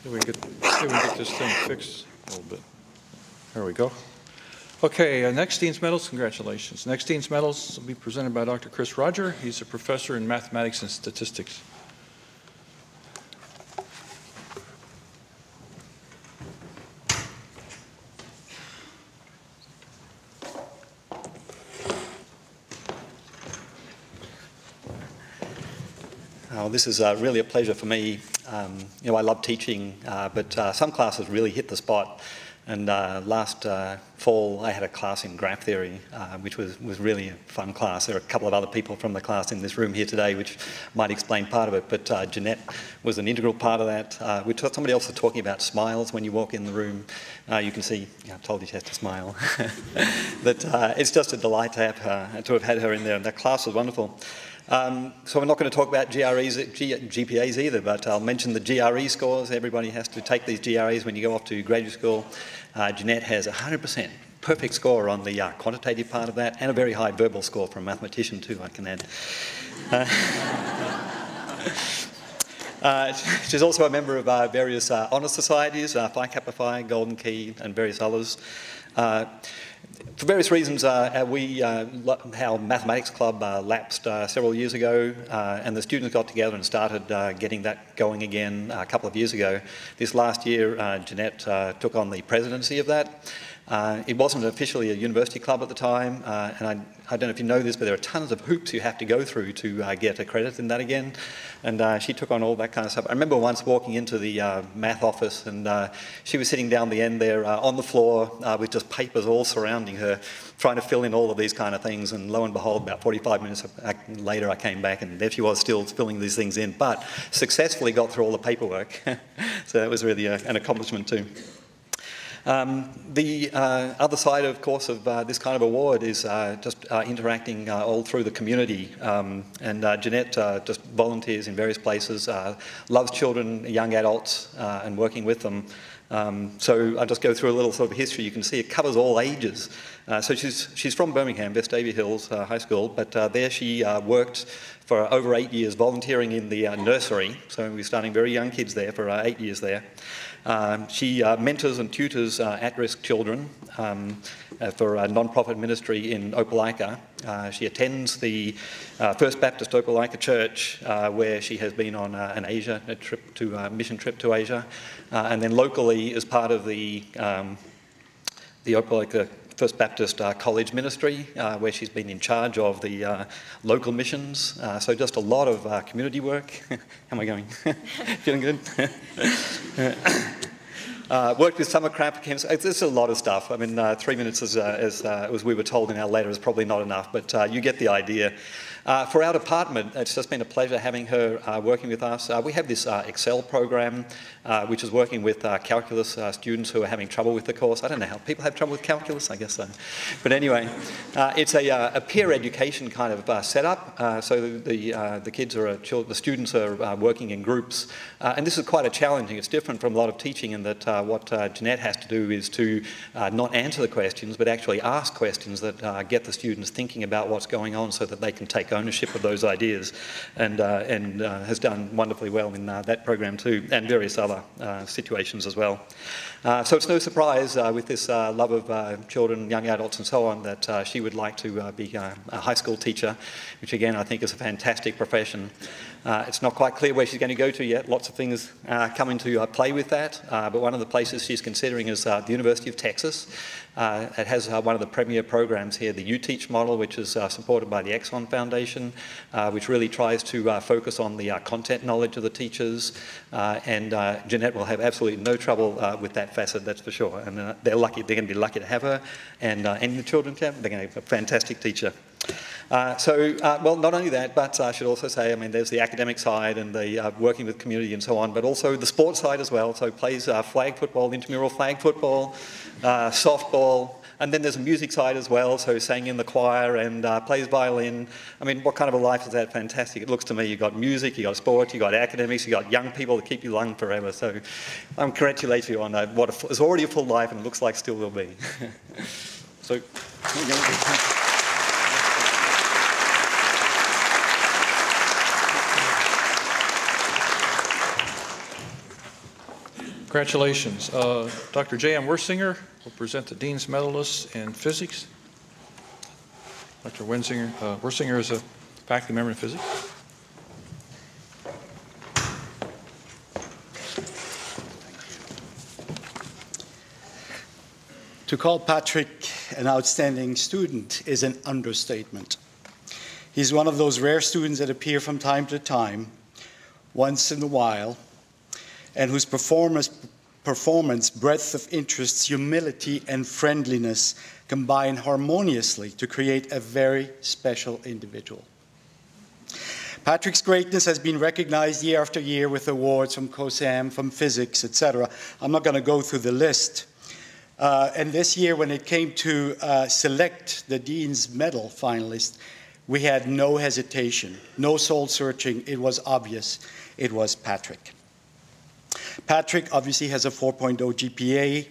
See if we can get this thing fixed a little bit. There we go. Okay, next Dean's Medals, congratulations. Next Dean's Medals will be presented by Dr. Chris Roger. He's a professor in mathematics and statistics. Oh, this is really a pleasure for me. You know, I love teaching, but some classes really hit the spot. And last fall, I had a class in graph theory, which was really a fun class. There are a couple of other people from the class in this room here today, which might explain part of it. But Jeanette was an integral part of that. We somebody else was talking about smiles when you walk in the room. You can see, I told you she has to smile. But it's just a delight to have had her in there. And that class was wonderful. So we're not going to talk about GPAs either, but I'll mention the GRE scores. Everybody has to take these GREs when you go off to graduate school. Jeanette has 100%, perfect score on the quantitative part of that, and a very high verbal score for a mathematician too, I can add. She's also a member of various honour societies, Phi Kappa Phi, Golden Key, and various others. For various reasons, our mathematics club lapsed several years ago, and the students got together and started getting that going again a couple of years ago. This last year, Jeanette took on the presidency of that. It wasn't officially a university club at the time, and I don't know if you know this, but there are tons of hoops you have to go through to get a credit in that again. And she took on all that kind of stuff. I remember once walking into the math office, and she was sitting down the end there on the floor with just papers all surrounding her, trying to fill in all of these kind of things. And lo and behold, about 45 minutes later, I came back, and there she was still filling these things in, but successfully got through all the paperwork. So that was really an accomplishment too. The other side, of course, of this kind of award is just interacting all through the community. And Jeanette just volunteers in various places, loves children, young adults, and working with them. So I'll just go through a little sort of history. You can see it covers all ages. So she's from Birmingham, Vestavia Hills High School, but there she worked for over 8 years volunteering in the nursery. So we're starting very young kids there for 8 years there. She mentors and tutors at-risk children for a non-profit ministry in Opelika. She attends the First Baptist Opelika Church, where she has been on a mission trip to Asia, and then locally as part of the Opelika First Baptist College Ministry, where she's been in charge of the local missions. So just a lot of community work. How am I going? Feeling good? Worked with summer camp camps. There's a lot of stuff. I mean, 3 minutes, as we were told in our letter, is probably not enough, but you get the idea. For our department, it's just been a pleasure having her working with us. We have this Excel program, which is working with calculus students who are having trouble with the course. I don't know how people have trouble with calculus, I guess so. But anyway, it's a peer education kind of setup. So the kids are, the students are working in groups. And this is quite a challenging. It's different from a lot of teaching in that what Jeanette has to do is to not answer the questions, but actually ask questions that get the students thinking about what's going on so that they can take ownership of those ideas, and has done wonderfully well in that program too, and various other situations as well. So it's no surprise with this love of children, young adults and so on that she would like to be a high school teacher, which again I think is a fantastic profession. It's not quite clear where she's going to go to yet. Lots of things come into play with that, but one of the places she's considering is the University of Texas. It has one of the premier programs here, the UTeach model, which is supported by the Exxon Foundation, which really tries to focus on the content knowledge of the teachers, and Jeanette will have absolutely no trouble with that facet, that's for sure. And they're going to be lucky to have her, and in the children's camp, they're going to have a fantastic teacher. Well, not only that, but I should also say, I mean, there's the academic side and the working with community and so on, but also the sports side as well. So plays flag football, intramural flag football, softball, and then there's a music side as well, so sang in the choir and plays violin. I mean, what kind of a life is that? Fantastic. It looks to me you've got music, you've got sport, you've got academics, you've got young people that keep you young forever. So I congratulate you on what is already a full life and it looks like still will be. So, Congratulations. Dr. J.M. Wersinger will present the Dean's Medalist in Physics. Dr. Wersinger is a faculty member in physics. To call Patrick an outstanding student is an understatement. He's one of those rare students that appear from time to time, once in a while, and whose performance, breadth of interests, humility, and friendliness combine harmoniously to create a very special individual. Patrick's greatness has been recognized year after year with awards from COSAM, from physics, etc. I'm not going to go through the list. And this year, when it came to select the Dean's Medal finalists, we had no hesitation, no soul searching. It was obvious. It was Patrick. Patrick obviously has a 4.0 GPA.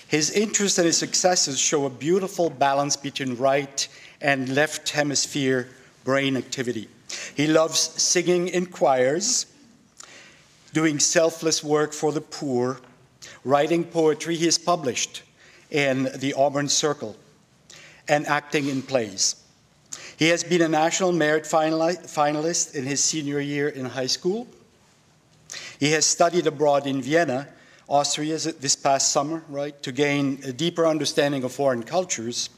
His interests and his successes show a beautiful balance between right and left hemisphere brain activity. He loves singing in choirs, doing selfless work for the poor, writing poetry. He is published in the Auburn Circle, and acting in plays. He has been a National Merit finalist in his senior year in high school. He has studied abroad in Vienna, Austria this past summer, right, to gain a deeper understanding of foreign cultures.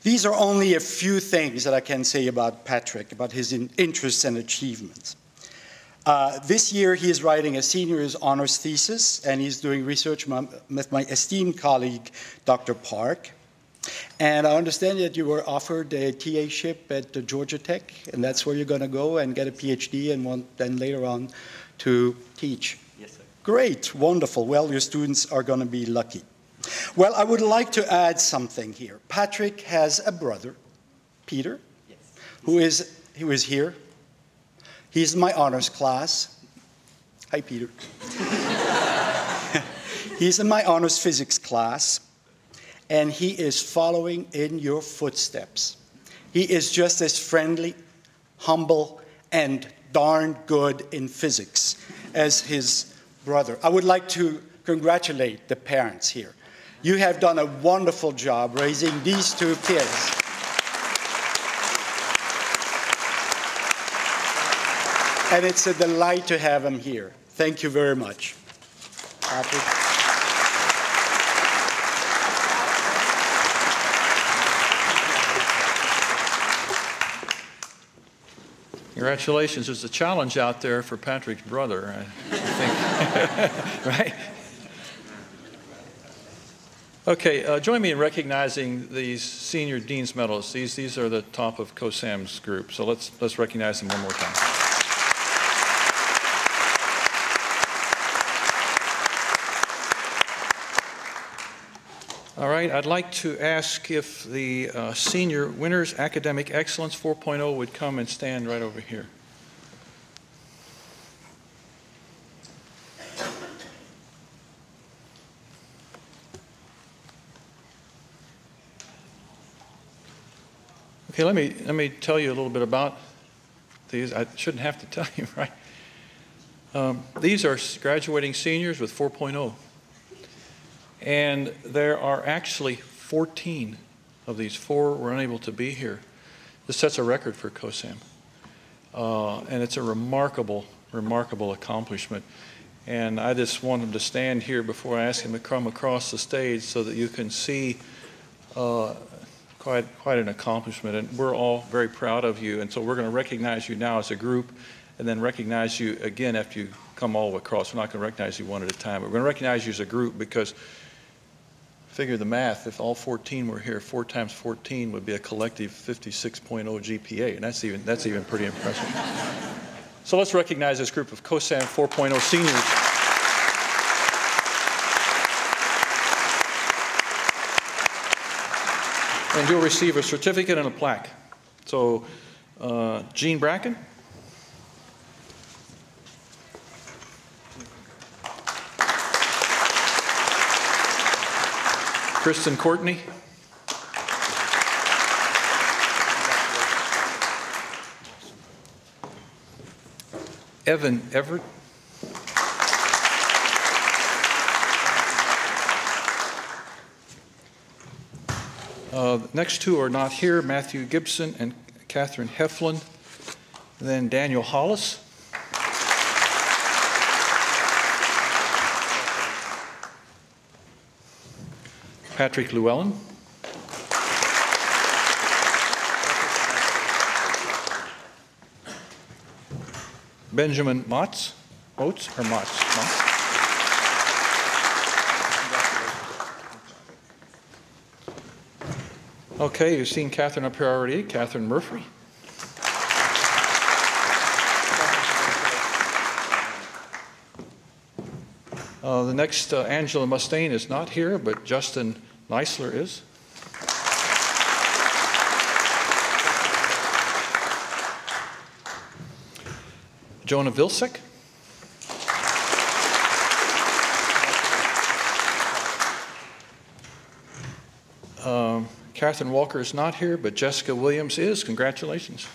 These are only a few things that I can say about Patrick, about his interests and achievements. This year, he is writing a senior's honors thesis, and he's doing research with my esteemed colleague, Dr. Park. And I understand that you were offered a TA-ship at Georgia Tech, and that's where you're going to go and get a PhD and want then later on to teach. Yes, sir. Great, wonderful. Well, your students are going to be lucky. Well, I would like to add something here. Patrick has a brother, Peter, yes, who is here. He's in my honors class. Hi, Peter. He's in my honors physics class, and he is following in your footsteps. He is just as friendly, humble, and darn good in physics as his brother. I would like to congratulate the parents here. You have done a wonderful job raising these two kids. And it's a delight to have him here. Thank you very much. Patrick. Congratulations. There's a challenge out there for Patrick's brother, I think. Right? Okay, join me in recognizing these senior Dean's Medalists. These are the top of COSAM's group, so let's recognize them one more time. All right, I'd like to ask if the senior winners, Academic Excellence 4.0, would come and stand right over here. Okay, let me tell you a little bit about these. I shouldn't have to tell you, right? These are graduating seniors with 4.0. And there are actually 14 of these. 4 were unable to be here. This sets a record for COSAM. And it's a remarkable, remarkable accomplishment. And I just want him to stand here before I ask him to come across the stage so that you can see quite an accomplishment. And we're all very proud of you. And so we're going to recognize you now as a group and then recognize you again after you come all the way across. We're not going to recognize you one at a time, but we're going to recognize you as a group because figure the math, if all 14 were here, 4 times 14 would be a collective 56.0 GPA, and that's even pretty impressive. So let's recognize this group of COSAM 4.0 seniors. And you'll receive a certificate and a plaque. So, Jean Bracken. Kristen Courtney. Evan Everett. The next two are not here, Matthew Gibson and Catherine Heflin. Then Daniel Hollis. Patrick Llewellyn. Benjamin Motz. Oates or Motz? Motz. Okay, you've seen Catherine up here already. Catherine Murphy. The next, Angela Mustaine is not here, but Justin Neisler is. Jonah Vilsek. Catherine Walker is not here, but Jessica Williams is. Congratulations.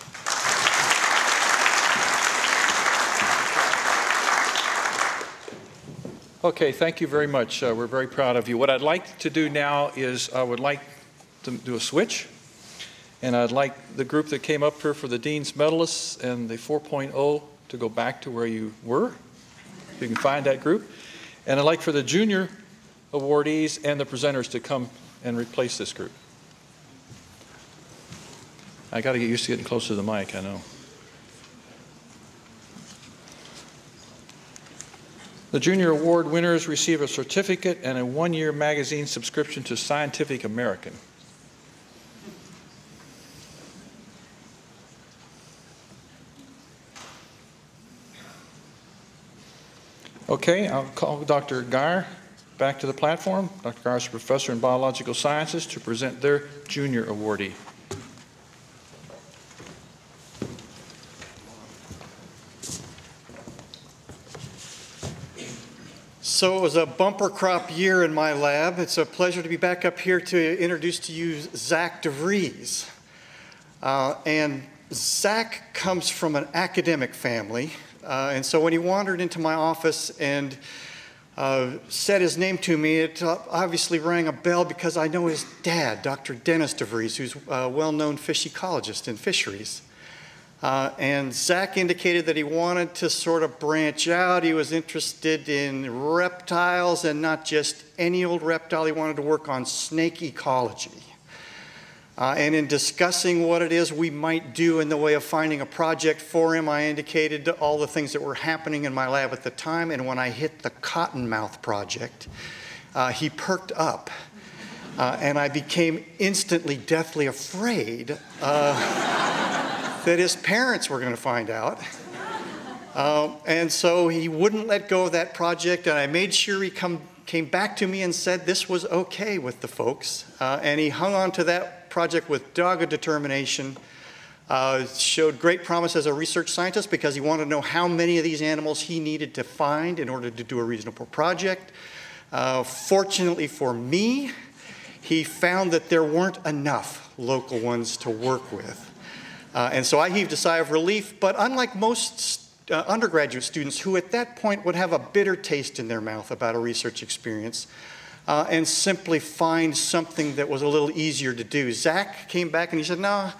Okay, thank you very much. We're very proud of you. What I'd like to do now is I would like to do a switch. And I'd like the group that came up here for the Dean's Medalists and the 4.0 to go back to where you were. If you can find that group. And I'd like for the junior awardees and the presenters to come and replace this group. I got to get used to getting closer to the mic, I know. The junior award winners receive a certificate and a one-year magazine subscription to Scientific American. Okay, I'll call Dr. Geyer back to the platform. Dr. Geyer is a professor in biological sciences to present their junior awardee. So it was a bumper crop year in my lab. It's a pleasure to be back up here to introduce to you Zach DeVries. And Zach comes from an academic family. And so when he wandered into my office and said his name to me, it obviously rang a bell because I know his dad, Dr. Dennis DeVries, who's a well-known fish ecologist in fisheries. And Zach indicated that he wanted to sort of branch out. He was interested in reptiles, and not just any old reptile. He wanted to work on snake ecology. And in discussing what it is we might do in the way of finding a project for him, I indicated all the things that were happening in my lab at the time. And when I hit the cottonmouth project, he perked up. And I became instantly deathly afraid that his parents were going to find out. And so he wouldn't let go of that project, and I made sure he came back to me and said this was okay with the folks. And he hung on to that project with dogged determination, showed great promise as a research scientist because he wanted to know how many of these animals he needed to find in order to do a reasonable project. Fortunately for me, he found that there weren't enough local ones to work with. And so I heaved a sigh of relief, but unlike most undergraduate students who at that point would have a bitter taste in their mouth about a research experience and simply find something that was a little easier to do, Zach came back and he said, no,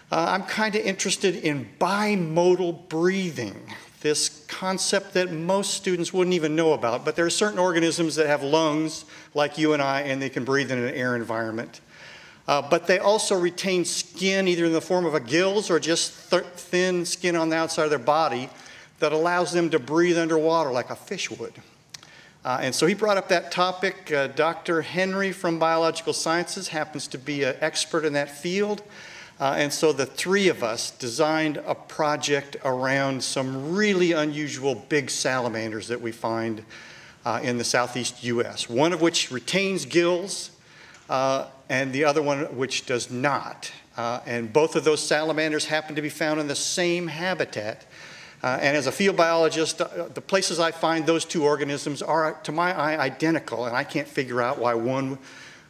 I'm kind of interested in bimodal breathing, this concept that most students wouldn't even know about, but there are certain organisms that have lungs like you and I, and they can breathe in an air environment. But they also retain skin, either in the form of a gills or just thin skin on the outside of their body that allows them to breathe underwater like a fish would. And so he brought up that topic. Dr. Henry from Biological Sciences happens to be an expert in that field. And so the three of us designed a project around some really unusual big salamanders that we find in the southeast U.S., one of which retains gills, and the other one which does not. And both of those salamanders happen to be found in the same habitat. And as a field biologist, the places I find those two organisms are, to my eye, identical, and I can't figure out why one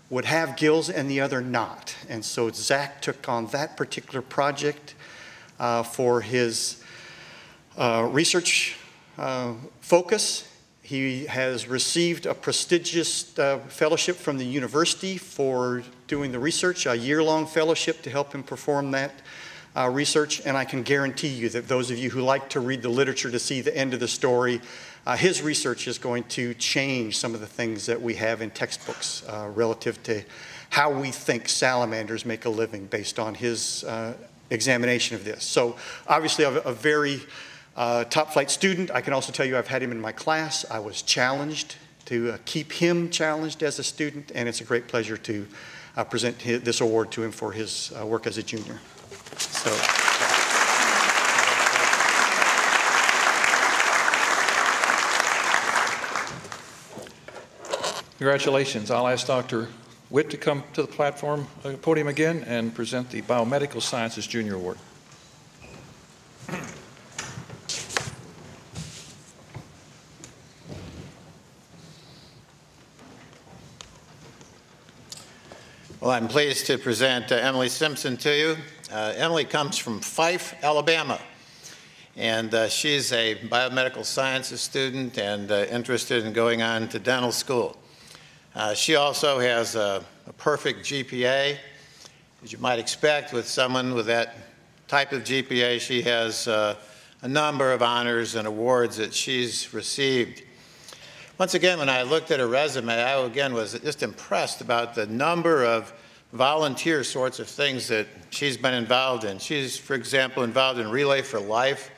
would have gills and the other not. And so Zach took on that particular project for his research focus. He has received a prestigious fellowship from the university for doing the research, a year-long fellowship to help him perform that research. And I can guarantee you that those of you who like to read the literature to see the end of the story, his research is going to change some of the things that we have in textbooks relative to how we think salamanders make a living based on his examination of this. So obviously a very top flight student. I can also tell you I've had him in my class. I was challenged to keep him challenged as a student, and it's a great pleasure to present this award to him for his work as a junior. So. Congratulations. I'll ask Dr. Witt to come to the podium again and present the Biomedical Sciences Junior Award. Well, I'm pleased to present Emily Simpson to you. Emily comes from Fife, Alabama, and she's a biomedical sciences student and interested in going on to dental school. She also has a perfect GPA. As you might expect with someone with that type of GPA, she has a number of honors and awards that she's received. Once again, when I looked at her resume, I again was just impressed about the number of volunteer sorts of things that she's been involved in. She's, for example, involved in Relay for Life.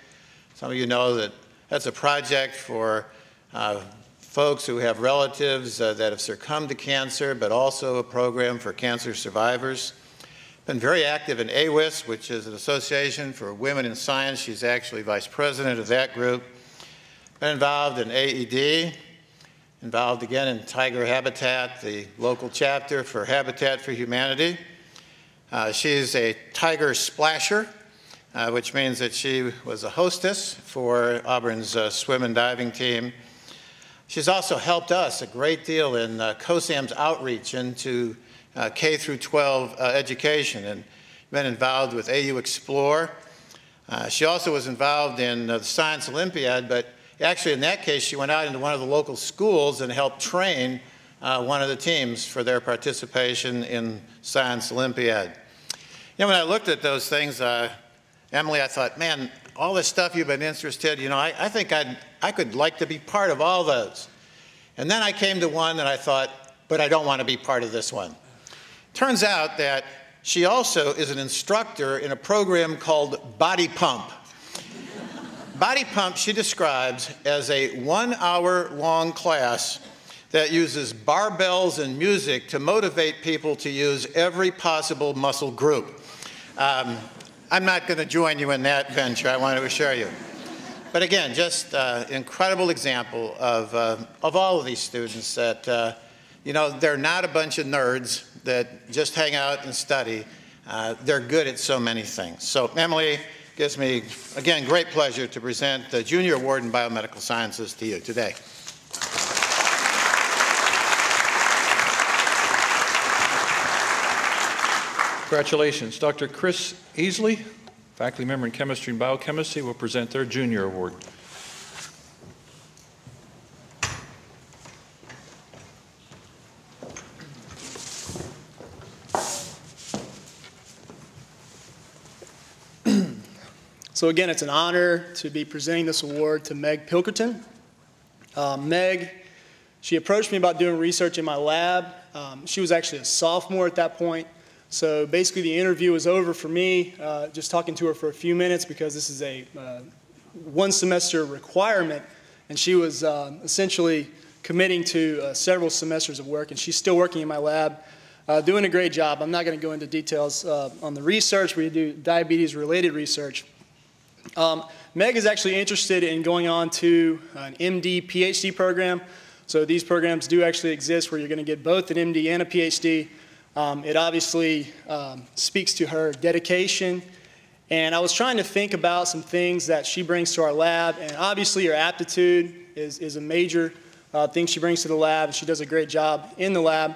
Some of you know that that's a project for folks who have relatives that have succumbed to cancer, but also a program for cancer survivors. Been very active in AWIS, which is an association for women in science. She's actually vice president of that group. Been involved in AED, involved again in Tiger Habitat, the local chapter for Habitat for Humanity. She's a Tiger Splasher, which means that she was a hostess for Auburn's swim and diving team. She's also helped us a great deal in COSAM's outreach into K through 12 education and been involved with AU Explore. She also was involved in the Science Olympiad, but actually in that case she went out into one of the local schools and helped train one of the teams for their participation in Science Olympiad. You know, when I looked at those things, Emily, I thought, man, all this stuff you've been interested, you know, I think I could like to be part of all those. And then I came to one that I thought, but I don't want to be part of this one. Turns out that she also is an instructor in a program called Body Pump. Body Pump she describes as a 1-hour-long class that uses barbells and music to motivate people to use every possible muscle group. I'm not going to join you in that venture, I want to assure you. But again, just an incredible example of all of these students that, you know, they're not a bunch of nerds that just hang out and study. They're good at so many things. So Emily, gives me, again, great pleasure to present the Junior Award in Biomedical Sciences to you today. Congratulations. Dr. Chris Easley, faculty member in Chemistry and Biochemistry, will present their Junior Award. So again, it's an honor to be presenting this award to Meg Pilkerton. Meg, she approached me about doing research in my lab. She was actually a sophomore at that point. So basically the interview was over for me, just talking to her for a few minutes because this is a one semester requirement, and she was essentially committing to several semesters of work, and she's still working in my lab, doing a great job. I'm not going to go into details on the research. We do diabetes-related research. Meg is actually interested in going on to an MD, PhD program. So these programs do actually exist where you're going to get both an MD and a PhD. It obviously speaks to her dedication. And I was trying to think about some things that she brings to our lab. And obviously her aptitude is a major thing she brings to the lab. And she does a great job in the lab.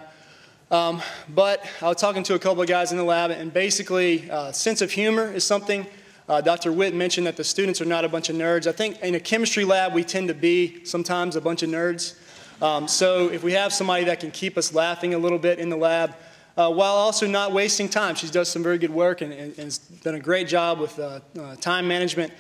But I was talking to a couple of guys in the lab, and basically sense of humor is something Dr. Witt mentioned that the students are not a bunch of nerds. I think in a chemistry lab, we tend to be sometimes a bunch of nerds. So if we have somebody that can keep us laughing a little bit in the lab, while also not wasting time. She does some very good work and has done a great job with time management.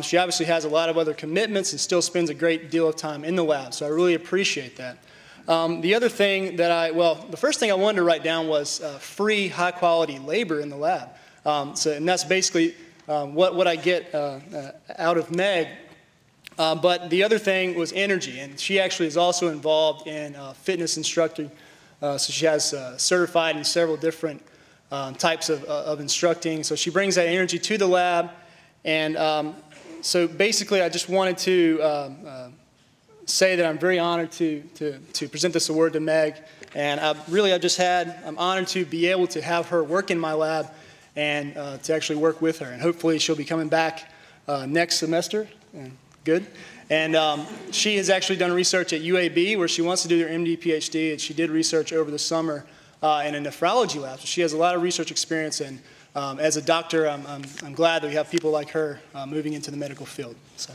She obviously has a lot of other commitments and still spends a great deal of time in the lab, so I really appreciate that. The other thing that the first thing I wanted to write down was free, high-quality labor in the lab. And that's basically what I get out of Meg. But the other thing was energy, and she actually is also involved in fitness instructing. So she has certified in several different types of instructing. So she brings that energy to the lab. And so basically, I just wanted to say that I'm very honored to present this award to Meg. And I'm honored to be able to have her work in my lab and to actually work with her. And hopefully she'll be coming back next semester. Good. And she has actually done research at UAB where she wants to do her MD, PhD, and she did research over the summer in a nephrology lab. So she has a lot of research experience, and as a doctor, I'm glad that we have people like her moving into the medical field. So,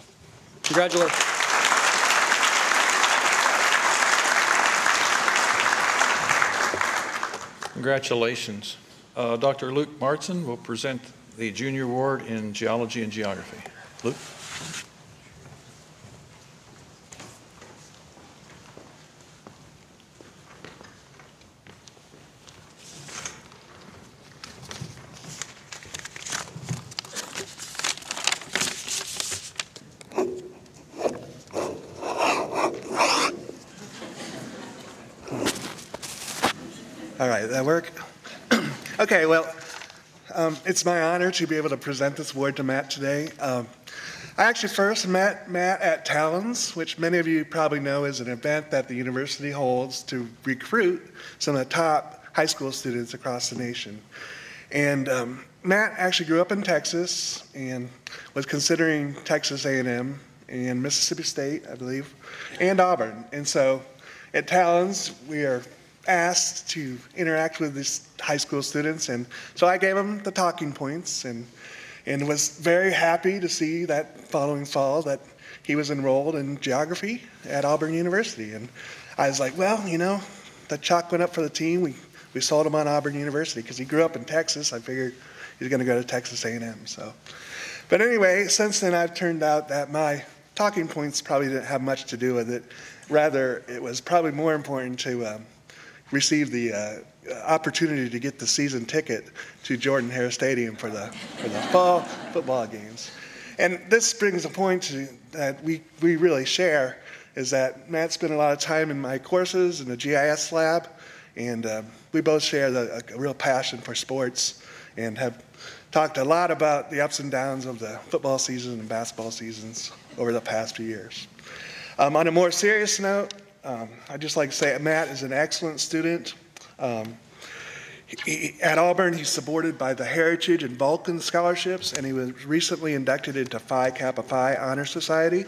congratulations. Congratulations. Dr. Luke Martson will present the Junior Award in Geology and Geography. Luke? All right, that work? Okay, well, it's my honor to be able to present this award to Matt today. I actually first met Matt at Talons, which many of you probably know is an event that the university holds to recruit some of the top high school students across the nation. And Matt actually grew up in Texas and was considering Texas A&M and Mississippi State, I believe, and Auburn. And so at Talons, we are asked to interact with these high school students, and so I gave them the talking points and was very happy to see that following fall that he was enrolled in geography at Auburn University. And I was like, well, you know, the chalk went up for the team. We sold him on Auburn University because he grew up in Texas. I figured he's going to go to Texas A&M. So, but anyway, since then I've turned out that my talking points probably didn't have much to do with it. Rather, it was probably more important to received the opportunity to get the season ticket to Jordan-Hare Stadium for the fall football games. And this brings a point that we really share, is that Matt spent a lot of time in my courses in the GIS lab, and we both share a real passion for sports and have talked a lot about the ups and downs of the football season and basketball seasons over the past few years. On a more serious note, I'd just like to say Matt is an excellent student. At Auburn, he's supported by the Heritage and Vulcan scholarships, and he was recently inducted into Phi Kappa Phi Honor Society.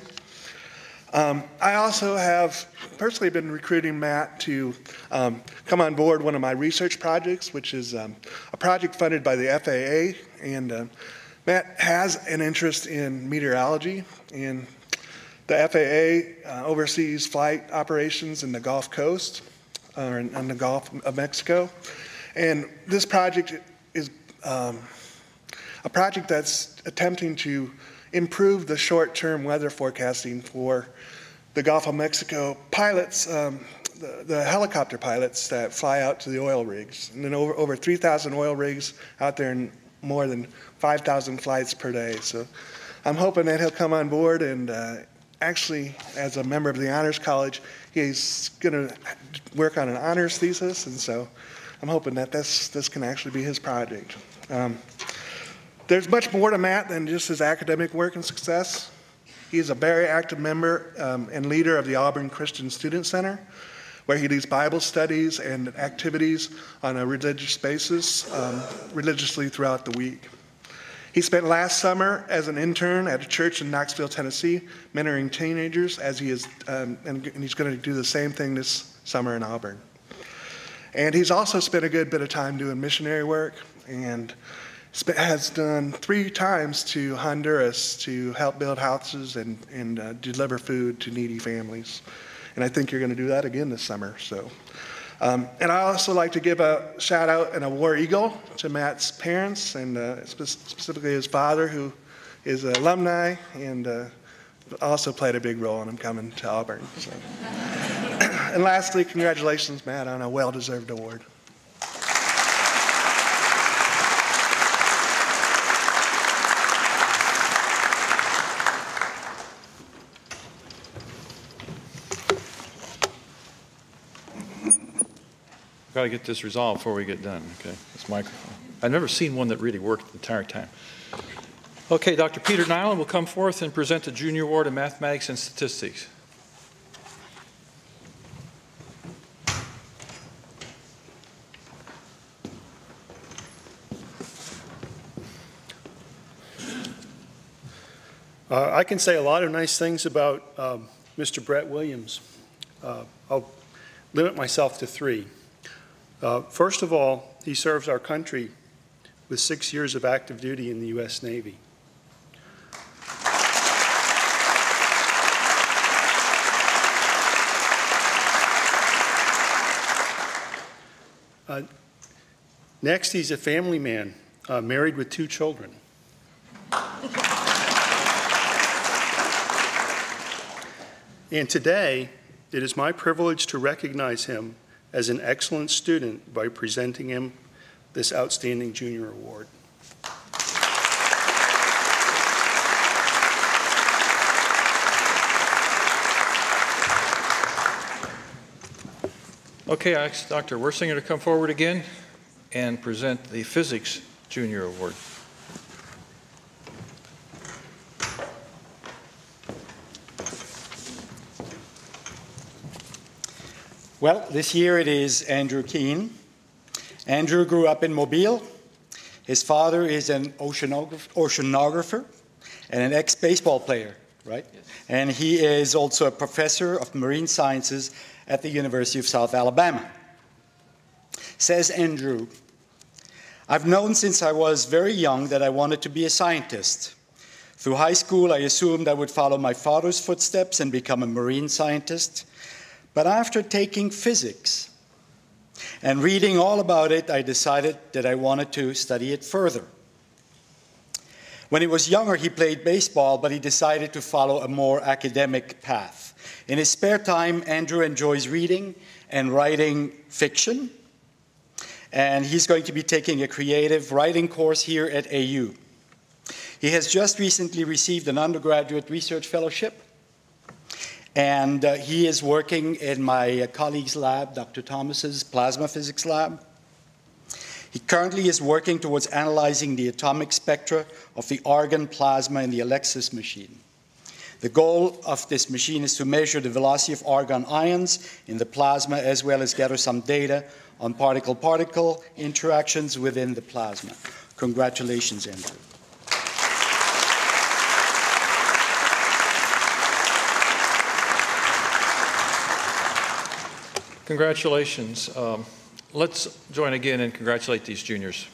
I also have personally been recruiting Matt to come on board one of my research projects, which is a project funded by the FAA. And Matt has an interest in meteorology, and the FAA oversees flight operations in the Gulf Coast, or in the Gulf of Mexico. And this project is a project that's attempting to improve the short-term weather forecasting for the Gulf of Mexico pilots, the helicopter pilots that fly out to the oil rigs. And then over 3,000 oil rigs out there and more than 5,000 flights per day. So I'm hoping that he'll come on board, and actually, as a member of the Honors College, he's going to work on an honors thesis, and so I'm hoping that this can actually be his project. There's much more to Matt than just his academic work and success. He's a very active member and leader of the Auburn Christian Student Center, where he leads Bible studies and activities on a religious basis, religiously throughout the week. He spent last summer as an intern at a church in Knoxville, Tennessee, mentoring teenagers, as he is, and he's going to do the same thing this summer in Auburn. And he's also spent a good bit of time doing missionary work, and has done 3 times to Honduras to help build houses and deliver food to needy families. And I think you're going to do that again this summer. So, and I also like to give a shout out and a War Eagle to Matt's parents and specifically his father, who is an alumni and also played a big role in him coming to Auburn. So. And lastly, congratulations, Matt, on a well-deserved award. Got to get this resolved before we get done, okay? This microphone. I've never seen one that really worked the entire time. Okay, Dr. Peter Nyland will come forth and present the Junior Award in Mathematics and Statistics. I can say a lot of nice things about Mr. Brett Williams. I'll limit myself to 3. First of all, he serves our country with 6 years of active duty in the U.S. Navy. Next, he's a family man, married with 2 children. And today, it is my privilege to recognize him as an excellent student by presenting him this Outstanding Junior Award. Okay, I ask Dr. Wersinger to come forward again and present the Physics Junior Award. Well, this year it is Andrew Keene. Andrew grew up in Mobile. His father is an oceanographer and an ex-baseball player, right? Yes. And he is also a professor of marine sciences at the University of South Alabama. Says Andrew, "I've known since I was very young that I wanted to be a scientist. Through high school, I assumed I would follow my father's footsteps and become a marine scientist. But after taking physics and reading all about it, I decided that I wanted to study it further. When he was younger, he played baseball, but he decided to follow a more academic path. In his spare time, Andrew enjoys reading and writing fiction, and he's going to be taking a creative writing course here at AU. He has just recently received an undergraduate research fellowship, and he is working in my colleague's lab, Dr. Thomas's plasma physics lab. He currently is working towards analyzing the atomic spectra of the argon plasma in the Alexis machine. The goal of this machine is to measure the velocity of argon ions in the plasma, as well as gather some data on particle-particle interactions within the plasma. Congratulations, Andrew." Congratulations. Let's join again and congratulate these juniors.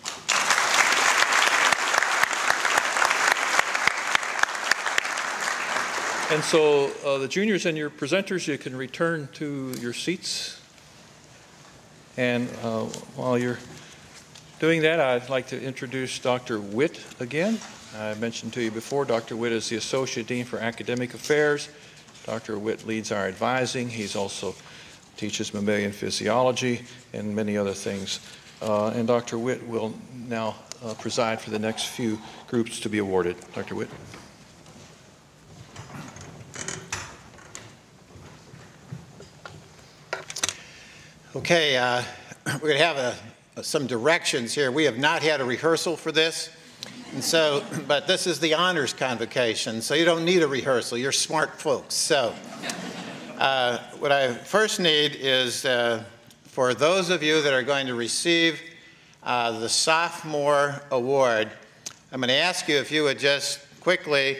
And so the juniors and your presenters, you can return to your seats. And while you're doing that, I'd like to introduce Dr. Witt again. I mentioned to you before, Dr. Witt is the Associate Dean for Academic Affairs. Dr. Witt leads our advising. He's also teaches mammalian physiology and many other things. And Dr. Witt will now preside for the next few groups to be awarded. Dr. Witt. Okay, we're going to have some directions here. We have not had a rehearsal for this, and so, but this is the honors convocation, so you don't need a rehearsal. You're smart folks. So what I first need is for those of you that are going to receive the sophomore award, I'm going to ask you if you would just quickly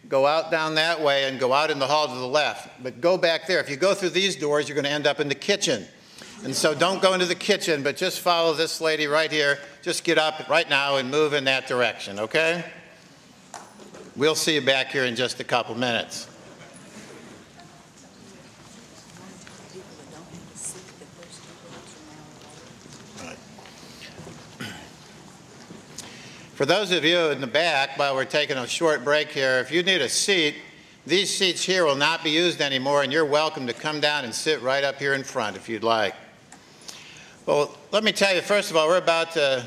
go out down that way and go out in the hall to the left, but go back there. If you go through these doors, you're going to end up in the kitchen. And so don't go into the kitchen, but just follow this lady right here. Just get up right now and move in that direction, okay? We'll see you back here in just a couple minutes. For those of you in the back, while we're taking a short break here, if you need a seat, these seats here will not be used anymore, and you're welcome to come down and sit right up here in front if you'd like. Well, let me tell you, first of all, we're about to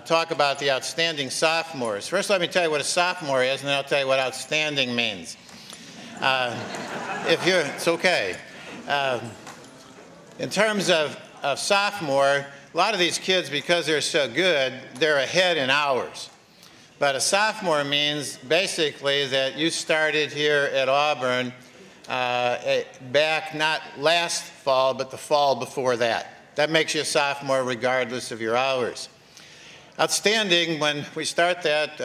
talk about the outstanding sophomores. First, let me tell you what a sophomore is, and then I'll tell you what outstanding means. It's okay. In terms of sophomore, a lot of these kids, because they're so good, they're ahead in hours. But a sophomore means basically that you started here at Auburn back not last fall, but the fall before that. That makes you a sophomore regardless of your hours. Outstanding, when we start that,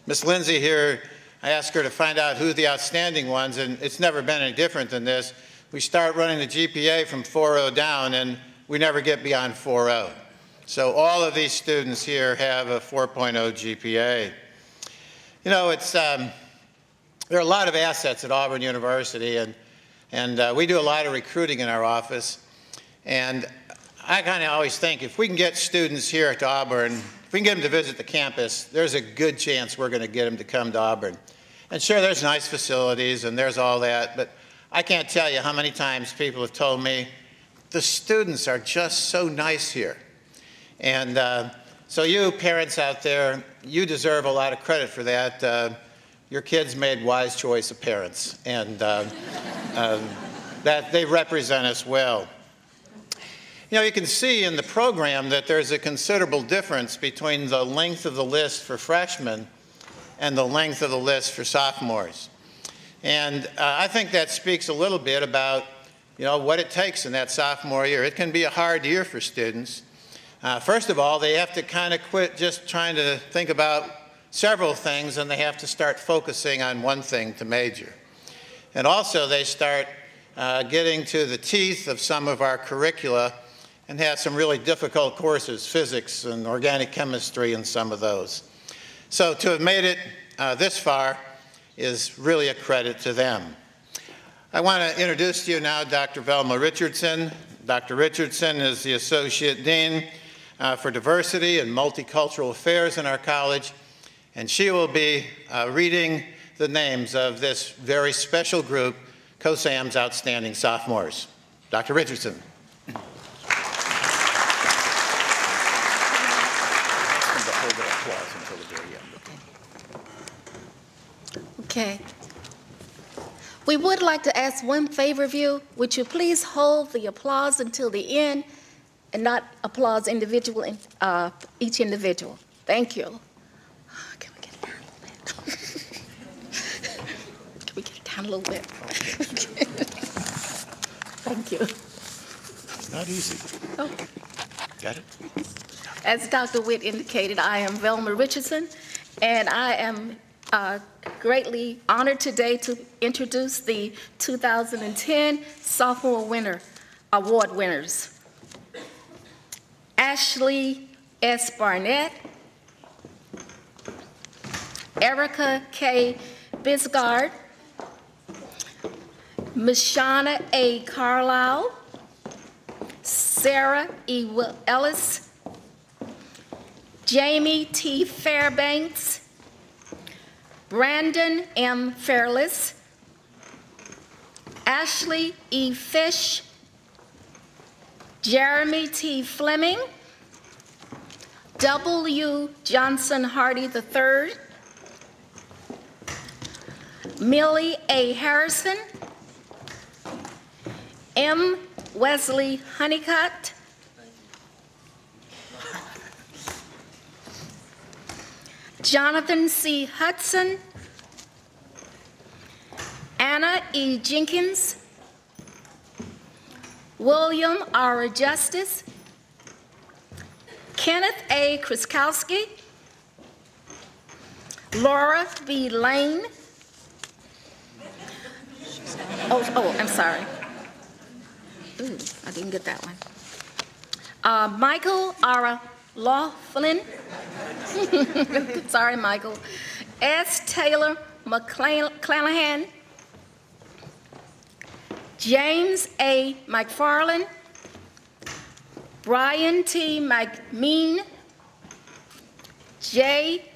Miss Lindsay here, I asked her to find out who the outstanding ones, and it's never been any different than this. We start running the GPA from 4.0 down, and we never get beyond 4.0. So all of these students here have a 4.0 GPA. You know, there are a lot of assets at Auburn University, and we do a lot of recruiting in our office. And I kind of always think if we can get students here at Auburn, if we can get them to visit the campus, there's a good chance we're going to get them to come to Auburn. And sure, there's nice facilities and there's all that, but I can't tell you how many times people have told me, the students are just so nice here. And so you parents out there, you deserve a lot of credit for that. Your kids made wise choice of parents, and that they represent us well. You know, you can see in the program that there's a considerable difference between the length of the list for freshmen and the length of the list for sophomores. And I think that speaks a little bit about, you know, what it takes in that sophomore year. It can be a hard year for students. First of all, they have to kind of quit just trying to think about several things, and they have to start focusing on one thing to major. And also they start getting to the teeth of some of our curricula and have some really difficult courses, physics and organic chemistry and some of those. So to have made it this far is really a credit to them. I want to introduce to you now Dr. Velma Richardson. Dr. Richardson is the Associate Dean for Diversity and Multicultural Affairs in our college, and she will be reading the names of this very special group, COSAM's Outstanding Sophomores. Dr. Richardson. Okay. We would like to ask one favor of you. Would you please hold the applause until the end and not applause each individual? Thank you. Can we get it down a little bit? Can we get it down a little bit? Thank you. Not easy. Okay. Got it? As Dr. Witt indicated, I am Velma Richardson, and I am greatly honored today to introduce the 2010 Sophomore Award winners. Ashley S. Barnett, Erica K. Bisgard, Mishana A. Carlisle, Sarah E. Ellis, Jamie T. Fairbanks, Brandon M. Fairless, Ashley E. Fish, Jeremy T. Fleming, W. Johnson Hardy III, Millie A. Harrison, M. Wesley Honeycutt, Jonathan C. Hudson, Anna E. Jenkins, William R. Justice, Kenneth A. Kriskowski, Laura B. Lane, I'm sorry. Ooh, I didn't get that one. Michael R. Laughlin. Sorry, Michael. S. Taylor McClanahan. James A. McFarland. Brian T. McMean. J.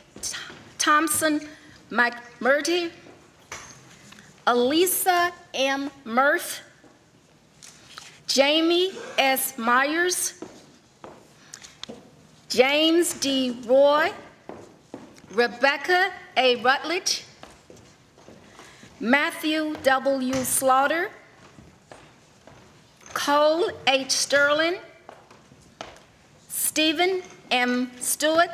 Thompson McMurtry. Elisa M. Murph. Jamie S. Myers. James D. Roy. Rebecca A. Rutledge. Matthew W. Slaughter. Cole H. Sterling. Stephen M. Stewart.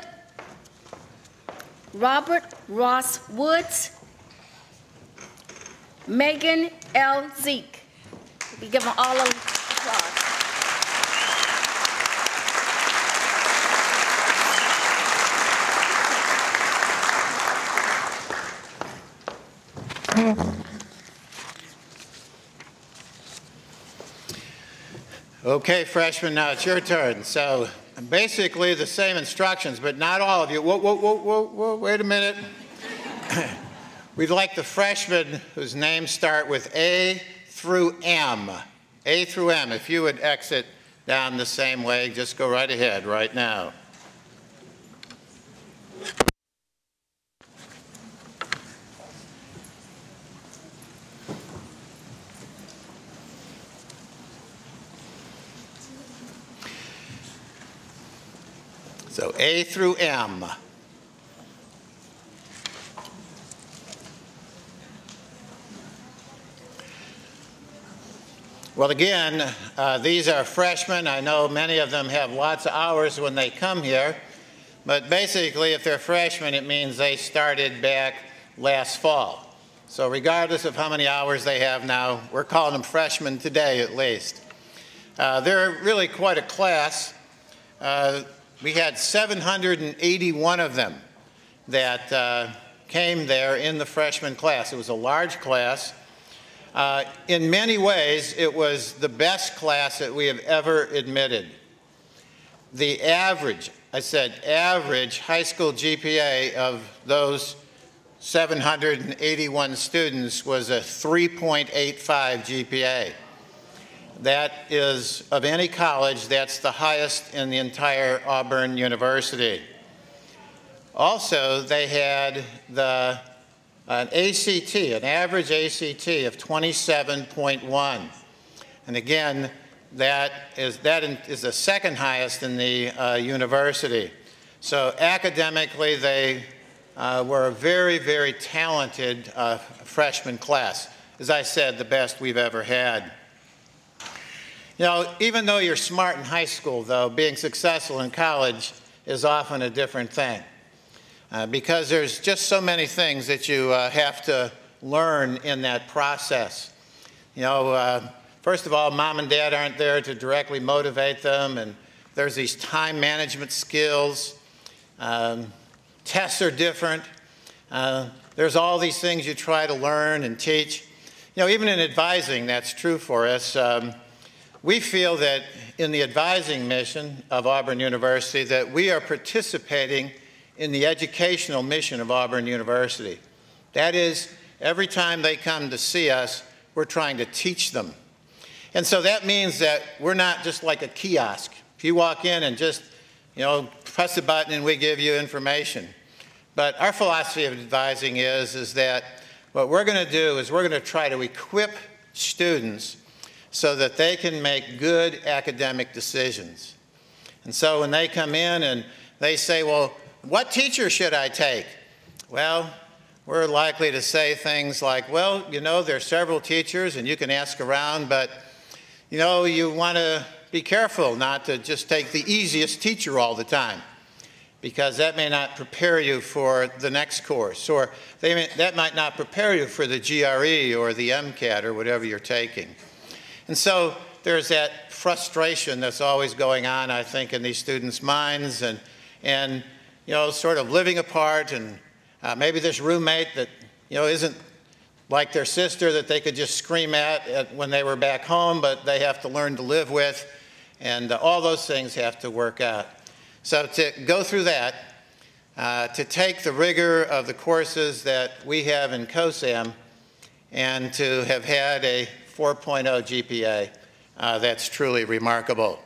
Robert Ross Woods. Megan L. Zeke. We give them all a applause. Okay, freshmen, now it's your turn. So basically the same instructions, but not all of you. Whoa, wait a minute. We'd like the freshmen whose names start with A through M. A through M. If you would exit down the same way, just go right ahead right now. So A through M. Well, again, these are freshmen. I know many of them have lots of hours when they come here, but basically if they're freshmen, it means they started back last fall. So regardless of how many hours they have now, we're calling them freshmen today at least. They're really quite a class. We had 781 of them that came there in the freshman class. It was a large class. In many ways, it was the best class that we have ever admitted. The average, I said average high school GPA of those 781 students was a 3.85 GPA. That is, of any college, that's the highest in the entire Auburn University. Also, they had an ACT, an average ACT of 27.1. And again, that is the second highest in the university. So academically, they were a very, very talented freshman class. As I said, the best we've ever had. You know, even though you're smart in high school, though, being successful in college is often a different thing. Because there's just so many things that you have to learn in that process. You know, first of all, mom and dad aren't there to directly motivate them, and there's these time management skills. Tests are different. There's all these things you try to learn and teach. You know, even in advising, that's true for us. We feel that in the advising mission of Auburn University that we are participating in the educational mission of Auburn University. That is, every time they come to see us, we're trying to teach them. And so that means that we're not just like a kiosk. If you walk in and just, you know, press a button and we give you information. But our philosophy of advising is that what we're going to do is we're going to try to equip students so that they can make good academic decisions. And so when they come in and they say, well, what teacher should I take? Well, we're likely to say things like, well, you know, there are several teachers and you can ask around, but, you know, you want to be careful not to just take the easiest teacher all the time, because that may not prepare you for the next course, or that might not prepare you for the GRE or the MCAT or whatever you're taking. And so there's that frustration that's always going on, I think, in these students' minds, and you know, sort of living apart, and maybe this roommate that, you know, isn't like their sister that they could just scream at when they were back home, but they have to learn to live with, and all those things have to work out. So to go through that, to take the rigor of the courses that we have in COSAM and to have had a 4.0 GPA, that's truly remarkable.